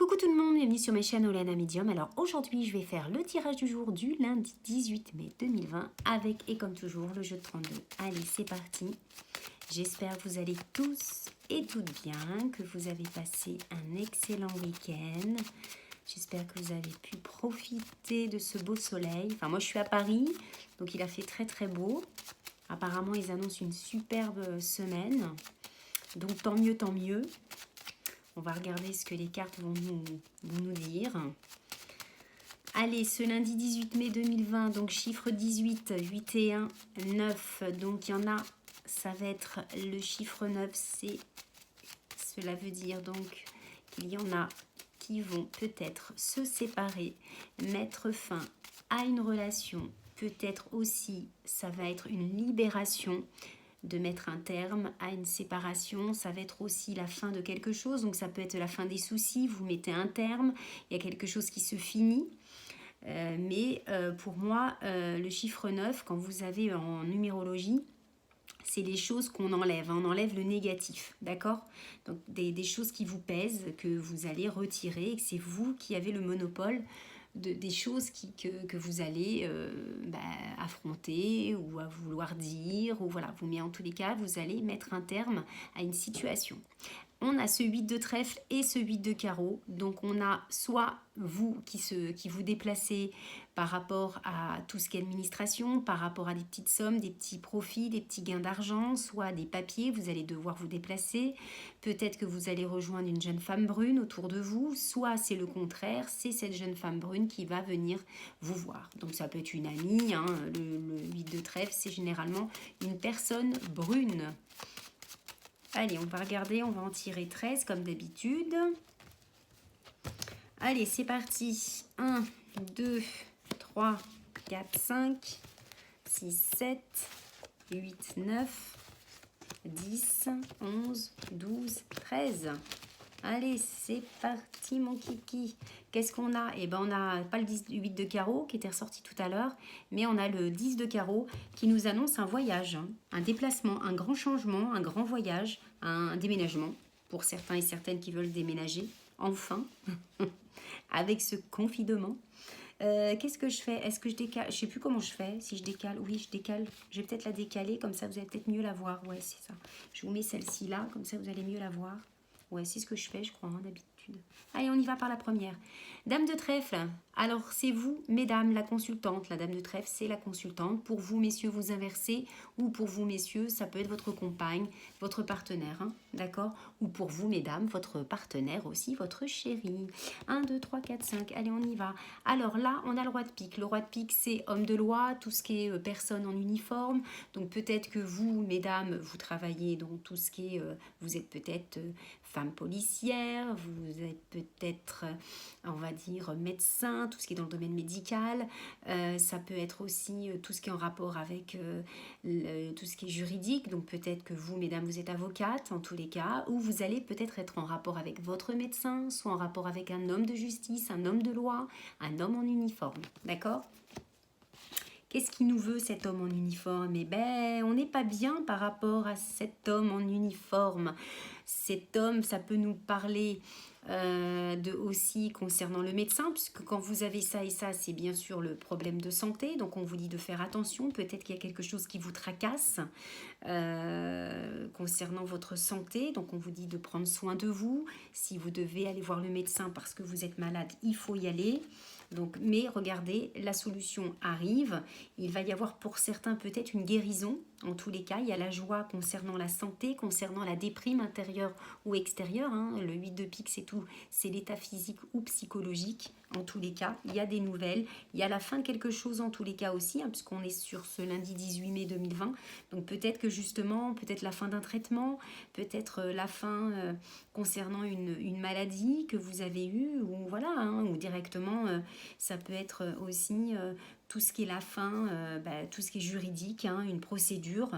Coucou tout le monde, bienvenue sur mes chaînes Olena Medium. Alors aujourd'hui je vais faire le tirage du jour du lundi 18 mai 2020 avec et comme toujours le jeu de 32. Allez c'est parti, j'espère que vous allez tous et toutes bien, que vous avez passé un excellent week-end. J'espère que vous avez pu profiter de ce beau soleil. Enfin moi je suis à Paris, donc il a fait très très beau. Apparemment ils annoncent une superbe semaine, donc tant mieux tant mieux. On va regarder ce que les cartes vont nous dire. Allez, ce lundi 18 mai 2020, donc chiffre 18, 8 et 1, 9. Donc il y en a, ça va être le chiffre 9. Cela veut dire donc qu'il y en a qui vont peut-être se séparer, mettre fin à une relation. Peut-être aussi, ça va être une libération, de mettre un terme à une séparation. Ça va être aussi la fin de quelque chose, donc ça peut être la fin des soucis, vous mettez un terme, il y a quelque chose qui se finit. Mais pour moi, le chiffre 9, quand vous avez en numérologie, c'est les choses qu'on enlève, on enlève le négatif, d'accord? Donc des choses qui vous pèsent, que vous allez retirer, et que c'est vous qui avez le monopole des choses que vous allez affronter ou à vouloir dire, ou voilà, mais en tous les cas, vous allez mettre un terme à une situation. On a ce 8 de trèfle et ce 8 de carreau. Donc on a soit vous qui vous déplacez par rapport à tout ce qui est administration, par rapport à des petites sommes, des petits profits, des petits gains d'argent, soit des papiers, vous allez devoir vous déplacer. Peut-être que vous allez rejoindre une jeune femme brune autour de vous, soit c'est le contraire, c'est cette jeune femme brune qui va venir vous voir. Donc ça peut être une amie, hein, le 8 de trèfle, c'est généralement une personne brune. Allez, on va regarder, on va en tirer 13 comme d'habitude. Allez, c'est parti. 1, 2, 3, 4, 5, 6, 7, 8, 9, 10, 11, 12, 13. Allez, c'est parti mon kiki. Qu'est-ce qu'on a? Eh ben on n'a pas le 8 de carreau qui était ressorti tout à l'heure, mais on a le 10 de carreau qui nous annonce un voyage, hein, un déplacement, un grand changement, un grand voyage, un déménagement pour certains et certaines qui veulent déménager, enfin, avec ce confinement. Qu'est-ce que je fais? Est-ce que je décale? Je sais plus comment je fais. Si je décale, oui, je décale. Je vais peut-être la décaler, comme ça vous allez peut-être mieux la voir. Ouais, c'est ça. Je vous mets celle-ci là, comme ça vous allez mieux la voir. Ouais, c'est ce que je fais, je crois, hein, d'habitude. Allez, on y va par la première. Dame de trèfle. Alors, c'est vous, mesdames, la consultante. La dame de trèfle, c'est la consultante. Pour vous, messieurs, vous inversez. Ou pour vous, messieurs, ça peut être votre compagne, votre partenaire. Hein, d'accord? Ou pour vous, mesdames, votre partenaire aussi, votre chéri. 1, 2, 3, 4, 5. Allez, on y va. Alors là, on a le roi de pique. Le roi de pique, c'est homme de loi, tout ce qui est personne en uniforme. Donc, peut-être que vous, mesdames, vous travaillez dans tout ce qui est... vous êtes peut-être... femme policière, vous êtes peut-être, on va dire, médecin, tout ce qui est dans le domaine médical. Ça peut être aussi tout ce qui est en rapport avec tout ce qui est juridique. Donc peut-être que vous, mesdames, vous êtes avocate en tous les cas, ou vous allez peut-être être en rapport avec votre médecin, soit en rapport avec un homme de justice, un homme de loi, un homme en uniforme. D'accord ? Qu'est-ce qu'il nous veut cet homme en uniforme? Eh ben, on n'est pas bien par rapport à cet homme en uniforme. Cet homme, ça peut nous parler de aussi concernant le médecin, puisque quand vous avez ça et ça, c'est bien sûr le problème de santé. Donc on vous dit de faire attention. Peut-être qu'il y a quelque chose qui vous tracasse concernant votre santé. Donc on vous dit de prendre soin de vous. Si vous devez aller voir le médecin parce que vous êtes malade, il faut y aller. Donc, mais regardez, la solution arrive. Il va y avoir pour certains peut-être une guérison. En tous les cas, il y a la joie concernant la santé, concernant la déprime intérieure ou extérieure. Hein. Le 8 de pique, c'est tout. C'est l'état physique ou psychologique. En tous les cas, il y a des nouvelles. Il y a la fin de quelque chose en tous les cas aussi, hein, puisqu'on est sur ce lundi 18 mai 2020. Donc peut-être que justement, peut-être la fin d'un traitement, peut-être la fin concernant une maladie que vous avez eue, ou voilà, hein, ou directement, ça peut être aussi tout ce qui est la fin, tout ce qui est juridique, hein, une procédure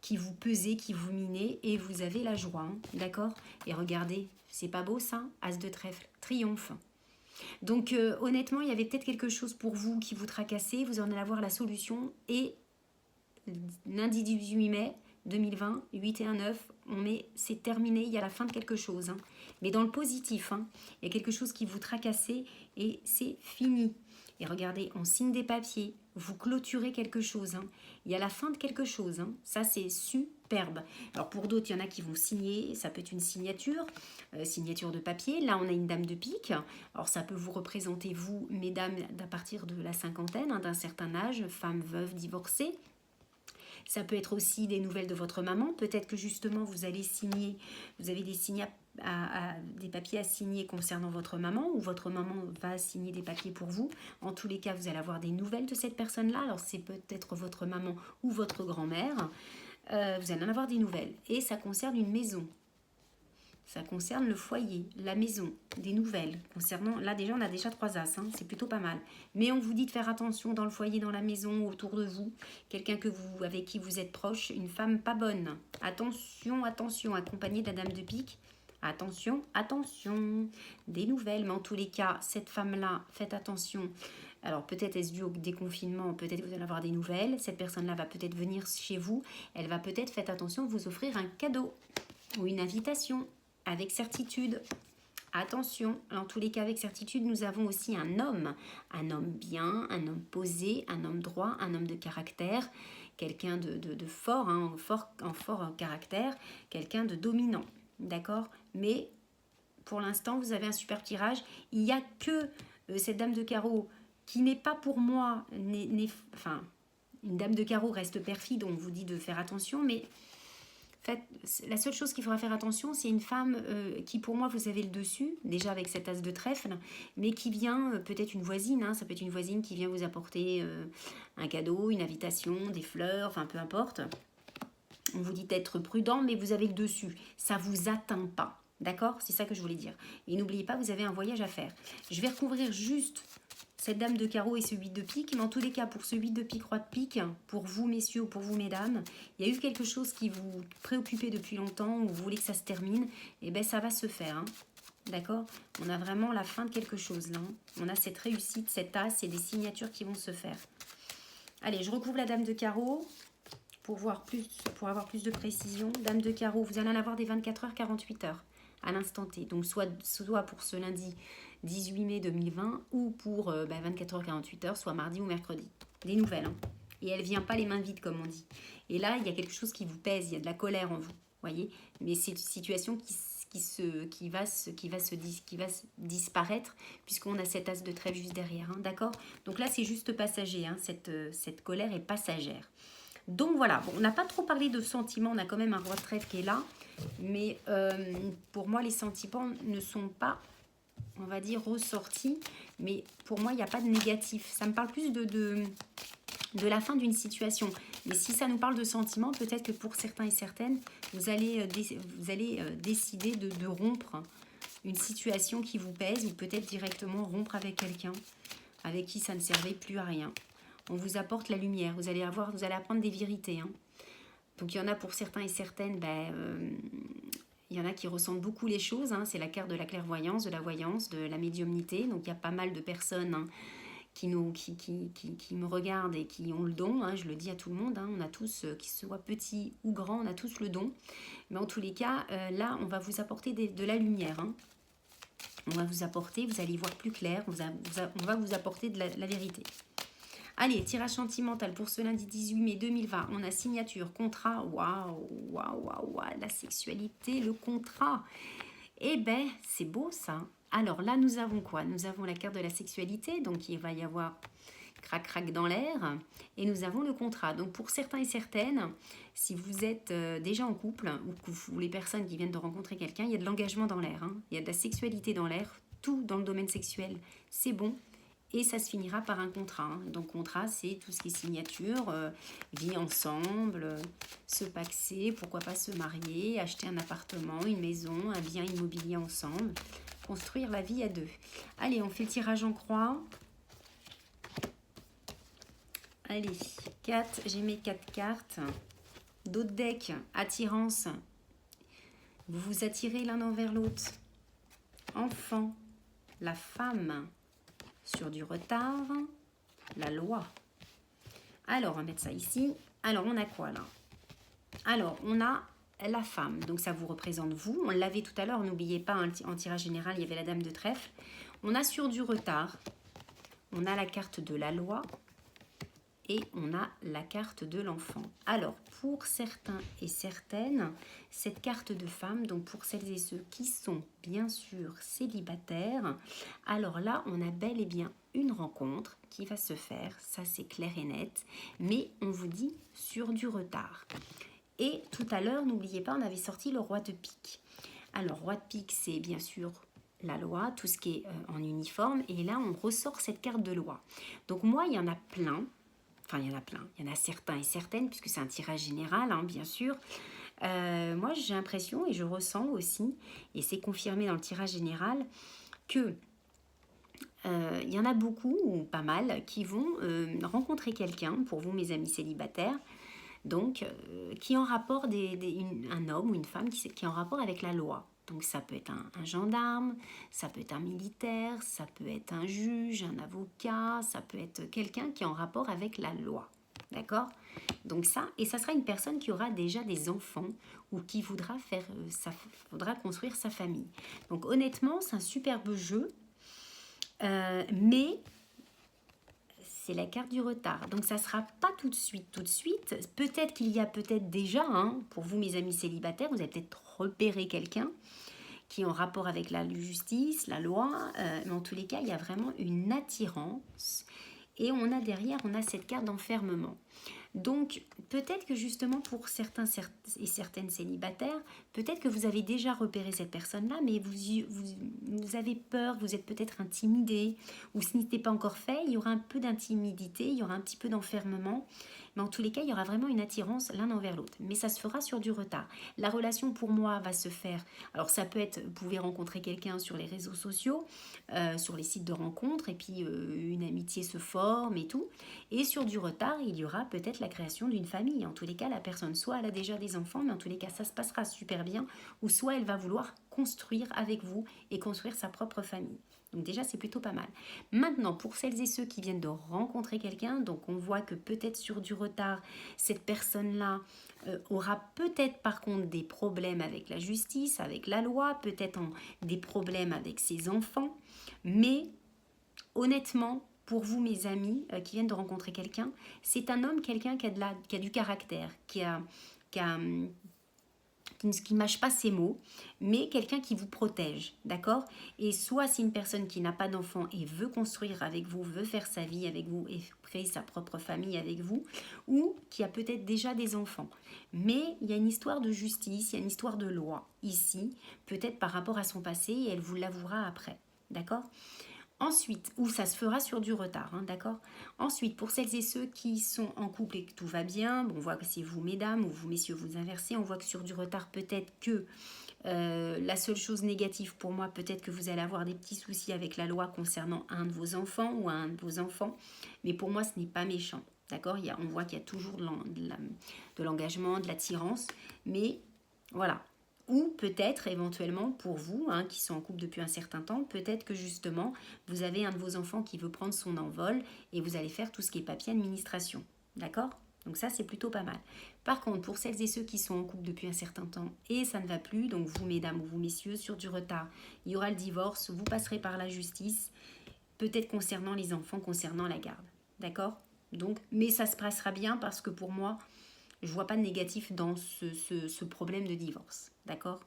qui vous pesait, qui vous minait, et vous avez la joie, hein, d'accord? Et regardez, c'est pas beau ça? As de trèfle, triomphe. Donc honnêtement, il y avait peut-être quelque chose pour vous qui vous tracassait, vous en allez avoir la solution, et lundi 18 mai 2020, 8 et 1, 9, c'est terminé, il y a la fin de quelque chose. Hein. mais dans le positif. Hein. Il y a quelque chose qui vous tracassait et c'est fini. Et regardez, on signe des papiers, vous clôturez quelque chose. Hein. Il y a la fin de quelque chose. Hein. Ça, c'est superbe. Alors, pour d'autres, il y en a qui vont signer. Ça peut être une signature, signature de papier. Là, on a une dame de pique. Alors, ça peut vous représenter, vous, mesdames, à partir de la cinquantaine, hein, d'un certain âge, femme, veuve, divorcée. Ça peut être aussi des nouvelles de votre maman. Peut-être que justement, vous allez signer, vous avez des papiers à signer concernant votre maman ou votre maman va signer des papiers pour vous. En tous les cas, vous allez avoir des nouvelles de cette personne-là. Alors, c'est peut-être votre maman ou votre grand-mère. Vous allez en avoir des nouvelles. Et ça concerne une maison. Ça concerne le foyer, la maison, des nouvelles concernant... Là, déjà, on a déjà 3 as, hein, c'est plutôt pas mal. Mais on vous dit de faire attention dans le foyer, dans la maison, autour de vous. Quelqu'un avec qui vous êtes proche, une femme pas bonne. Attention, attention, accompagnée de la dame de pique. Attention, attention, des nouvelles. Mais en tous les cas, cette femme-là, faites attention. Alors, peut-être est-ce dû au déconfinement, peut-être vous allez avoir des nouvelles. Cette personne-là va peut-être venir chez vous. Elle va peut-être, faites attention, vous offrir un cadeau ou une invitation. Avec certitude, attention, en tous les cas avec certitude, nous avons aussi un homme bien, un homme posé, un homme droit, un homme de caractère, quelqu'un de fort, hein, fort caractère, quelqu'un de dominant, d'accord? Mais pour l'instant, vous avez un super tirage. Il n'y a que cette dame de carreau qui n'est pas pour moi, enfin, une dame de carreau reste perfide, on vous dit de faire attention, mais... la seule chose qu'il faudra faire attention, c'est une femme qui, pour moi, vous avez le dessus, déjà avec cet as de trèfle, mais qui vient, peut-être une voisine, hein, ça peut être une voisine qui vient vous apporter un cadeau, une invitation, des fleurs, enfin peu importe. On vous dit d'être prudent, mais vous avez le dessus. Ça ne vous atteint pas, d'accord? C'est ça que je voulais dire. Et n'oubliez pas, vous avez un voyage à faire. Je vais recouvrir juste... cette dame de carreau et ce 8 de pique, mais en tous les cas, pour ce 8 de pique, roi de pique, pour vous messieurs ou pour vous mesdames, il y a eu quelque chose qui vous préoccupait depuis longtemps, ou vous voulez que ça se termine, et bien ça va se faire, hein. D'accord? On a vraiment la fin de quelque chose là. Hein. On a cette réussite, cet as et des signatures qui vont se faire. Allez, je recouvre la dame de carreau pour avoir plus de précision. Dame de carreau, vous allez en avoir des 24 heures, 48 heures à l'instant T. Donc soit pour ce lundi 18 mai 2020 ou pour 24 heures 48 heures, soit mardi ou mercredi. Des nouvelles. Hein. Et elle ne vient pas les mains vides comme on dit. Et là, il y a quelque chose qui vous pèse, il y a de la colère en vous. Voyez. Mais c'est une situation qui va disparaître puisqu'on a cet as de trèfle juste derrière. Hein, d'accord? Donc là, c'est juste passager. Hein, cette colère est passagère. Donc voilà, bon, on n'a pas trop parlé de sentiments, on a quand même un roi de trèfle qui est là. Mais pour moi, les sentiments ne sont pas, on va dire, ressortis. Mais pour moi, il n'y a pas de négatif. Ça me parle plus de la fin d'une situation. Mais si ça nous parle de sentiments, peut-être que pour certains et certaines, vous allez décider de rompre une situation qui vous pèse ou peut-être directement rompre avec quelqu'un avec qui ça ne servait plus à rien. On vous apporte la lumière. Vous allez apprendre des vérités. Hein. Donc, il y en a pour certains et certaines, il y en a qui ressentent beaucoup les choses. Hein. C'est la carte de la clairvoyance, de la voyance, de la médiumnité. Donc, il y a pas mal de personnes hein, qui me regardent et qui ont le don. Hein. Je le dis à tout le monde. Hein. On a tous, qu'ils soient petits ou grands, on a tous le don. Mais en tous les cas, là, on va vous apporter de la lumière. Hein. On va vous apporter, vous allez y voir plus clair. On va vous apporter de la vérité. Allez, tirage sentimental pour ce lundi 18 mai 2020. On a signature, contrat. Waouh, la sexualité, le contrat. Eh ben, c'est beau ça. Alors là, nous avons quoi? Nous avons la carte de la sexualité. Donc, il va y avoir crac-crac dans l'air. Et nous avons le contrat. Donc, pour certains et certaines, si vous êtes déjà en couple ou les personnes qui viennent de rencontrer quelqu'un, il y a de l'engagement dans l'air. Hein. Il y a de la sexualité dans l'air. Tout dans le domaine sexuel, c'est bon. Et ça se finira par un contrat. Hein. Donc, contrat, c'est tout ce qui est signature, vie ensemble, se paxer, pourquoi pas se marier, acheter un appartement, une maison, un bien immobilier ensemble, construire la vie à deux. Allez, on fait le tirage en croix. Allez, 4, j'ai mes 4 cartes. D'autres decks, attirance. Vous vous attirez l'un envers l'autre. Enfant, la femme. Sur du retard, la loi. Alors, on va mettre ça ici. Alors, on a quoi là? Alors, on a la femme. Donc ça vous représente vous. On l'avait tout à l'heure, n'oubliez pas, en tirage général, il y avait la dame de trèfle. On a sur du retard, on a la carte de la loi et on a la carte de l'enfant. Alors, pour certains et certaines, cette carte de femme, donc pour celles et ceux qui sont bien sûr célibataires, alors là, on a bel et bien une rencontre qui va se faire, ça c'est clair et net, mais on vous dit sur du retard. Et tout à l'heure, n'oubliez pas, on avait sorti le roi de pique. Alors, roi de pique, c'est bien sûr la loi, tout ce qui est en uniforme, et là, on ressort cette carte de loi. Donc moi, il y en a plein. Enfin, il y en a plein. Il y en a certains et certaines, puisque c'est un tirage général, hein, bien sûr. Moi, j'ai l'impression, et je ressens aussi, et c'est confirmé dans le tirage général, que il y en a beaucoup, ou pas mal, qui vont rencontrer quelqu'un, pour vous, mes amis célibataires, donc, qui est en rapport, un homme ou une femme qui est en rapport avec la loi. Donc ça peut être un gendarme, ça peut être un militaire, ça peut être un juge, un avocat, ça peut être quelqu'un qui est en rapport avec la loi. D'accord? Donc ça, et ça sera une personne qui aura déjà des enfants ou qui voudra voudra construire sa famille. Donc honnêtement, c'est un superbe jeu, mais c'est la carte du retard. Donc ça ne sera pas tout de suite. Peut-être qu'il y a peut-être déjà, hein, pour vous mes amis célibataires, vous avez peut-être repéré quelqu'un qui est en rapport avec la justice, la loi, mais en tous les cas, il y a vraiment une attirance. Et on a derrière, on a cette carte d'enfermement. Donc, peut-être que justement pour certains et certaines célibataires, peut-être que vous avez déjà repéré cette personne-là, mais vous avez peur, vous êtes peut-être intimidé, ou ce n'était pas encore fait, il y aura un peu d'intimidité, il y aura un petit peu d'enfermement, mais en tous les cas, il y aura vraiment une attirance l'un envers l'autre. Mais ça se fera sur du retard. La relation, pour moi, va se faire. Alors, ça peut être, vous pouvez rencontrer quelqu'un sur les réseaux sociaux, sur les sites de rencontres, et puis une amitié se forme et tout. Et sur du retard, il y aura peut-être la création d'une famille. En tous les cas, la personne, soit elle a déjà des enfants, mais en tous les cas, ça se passera super bien, ou soit elle va vouloir construire avec vous et construire sa propre famille. Donc déjà, c'est plutôt pas mal. Maintenant, pour celles et ceux qui viennent de rencontrer quelqu'un, donc on voit que peut-être sur du retard, cette personne-là aura peut-être par contre des problèmes avec la justice, avec la loi, peut-être des problèmes avec ses enfants, mais honnêtement, pour vous mes amis qui viennent de rencontrer quelqu'un, c'est un homme, quelqu'un qui a du caractère, qui ne mâche pas ses mots, mais quelqu'un qui vous protège, d'accord? Et soit c'est une personne qui n'a pas d'enfant et veut construire avec vous, veut faire sa vie avec vous et créer sa propre famille avec vous, ou qui a peut-être déjà des enfants. Mais il y a une histoire de justice, il y a une histoire de loi ici, peut-être par rapport à son passé, et elle vous l'avouera après, d'accord? Ensuite, ou ça se fera sur du retard, hein, d'accord? Ensuite, pour celles et ceux qui sont en couple et que tout va bien, bon, on voit que c'est vous mesdames ou vous messieurs vous inversez, on voit que sur du retard peut-être que la seule chose négative pour moi, peut-être que vous allez avoir des petits soucis avec la loi concernant un de vos enfants ou un de vos enfants, mais pour moi ce n'est pas méchant, d'accord? On voit qu'il y a toujours de l'engagement, de l'attirance, mais voilà. Ou peut-être éventuellement pour vous, hein, qui sont en couple depuis un certain temps, peut-être que justement vous avez un de vos enfants qui veut prendre son envol et vous allez faire tout ce qui est papier administration. D'accord? Donc ça c'est plutôt pas mal. Par contre, pour celles et ceux qui sont en couple depuis un certain temps et ça ne va plus, donc vous mesdames ou vous messieurs, sur du retard, il y aura le divorce, vous passerez par la justice, peut-être concernant les enfants, concernant la garde. D'accord? Donc, mais ça se passera bien parce que pour moi, je vois pas de négatif dans ce problème de divorce. D'accord?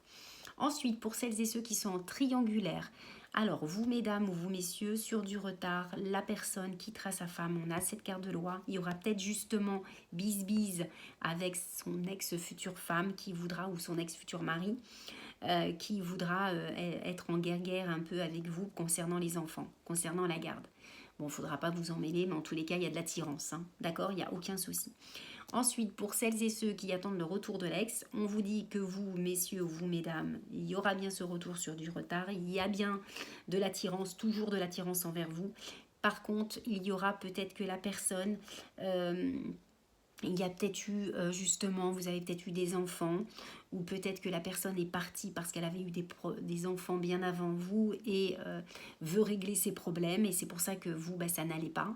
Ensuite, pour celles et ceux qui sont en triangulaire, alors vous mesdames ou vous messieurs, sur du retard, la personne quittera sa femme, on a cette carte de loi, il y aura peut-être justement bise avec son ex-future femme qui voudra, ou son ex-futur mari, qui voudra être en guerre un peu avec vous concernant les enfants, concernant la garde. Bon, il ne faudra pas vous en mêler, mais en tous les cas, il y a de l'attirance, hein. D'accord? Il n'y a aucun souci. Ensuite, pour celles et ceux qui attendent le retour de l'ex, on vous dit que vous, messieurs ou vous, mesdames, il y aura bien ce retour sur du retard. Il y a bien de l'attirance, toujours de l'attirance envers vous. Par contre, il y aura peut-être que la personne, il y a peut-être eu, justement, vous avez peut-être eu des enfants, ou peut-être que la personne est partie parce qu'elle avait eu des enfants bien avant vous et veut régler ses problèmes, et c'est pour ça que vous, ça n'allait pas.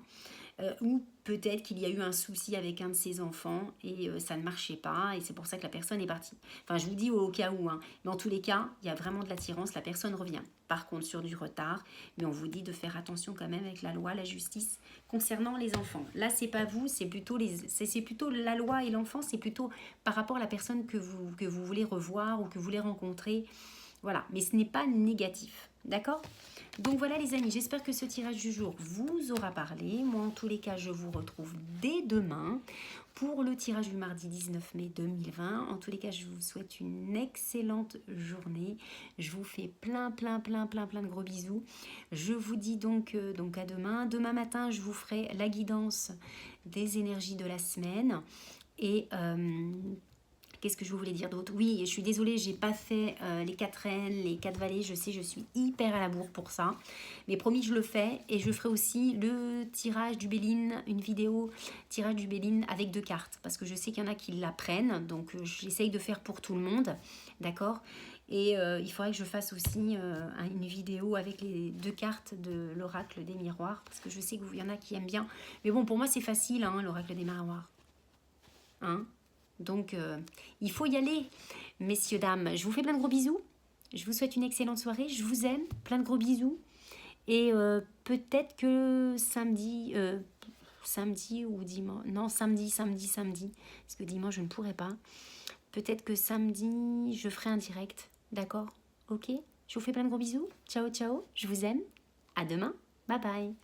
ou peut-être qu'il y a eu un souci avec un de ses enfants et ça ne marchait pas et c'est pour ça que la personne est partie. Enfin, je vous dis au cas où, hein. Mais en tous les cas, il y a vraiment de l'attirance, la personne revient. Par contre, sur du retard, mais on vous dit de faire attention quand même avec la loi, la justice concernant les enfants. Là, c'est pas vous, c'est plutôt la loi et l'enfant, c'est plutôt par rapport à la personne que vous voulez revoir ou que vous voulez rencontrer. Voilà, mais ce n'est pas négatif, d'accord? Donc voilà les amis, j'espère que ce tirage du jour vous aura parlé. Moi en tous les cas, je vous retrouve dès demain pour le tirage du mardi 19 mai 2020. En tous les cas, je vous souhaite une excellente journée. Je vous fais plein de gros bisous. Je vous dis donc à demain. Demain matin, je vous ferai la guidance des énergies de la semaine. Et qu'est-ce que je voulais dire d'autre? Oui, je suis désolée, j'ai pas fait les 4 reines, les 4 vallées. Je sais, je suis hyper à la bourre pour ça. Mais promis, je le fais. Et je ferai aussi le tirage du Béline, une vidéo tirage du Béline avec 2 cartes. Parce que je sais qu'il y en a qui la prennent. Donc, j'essaye de faire pour tout le monde. D'accord? Et il faudrait que je fasse aussi une vidéo avec les 2 cartes de l'oracle des miroirs. Parce que je sais qu'il y en a qui aiment bien. Mais bon, pour moi, c'est facile, hein, l'oracle des miroirs. Hein? Donc, il faut y aller, messieurs, dames. Je vous fais plein de gros bisous. Je vous souhaite une excellente soirée. Je vous aime. Plein de gros bisous. Et peut-être que samedi ou dimanche... Non, samedi. Parce que dimanche, je ne pourrai pas. Peut-être que samedi, je ferai un direct. D'accord? Ok? Je vous fais plein de gros bisous. Ciao, ciao. Je vous aime. À demain. Bye bye.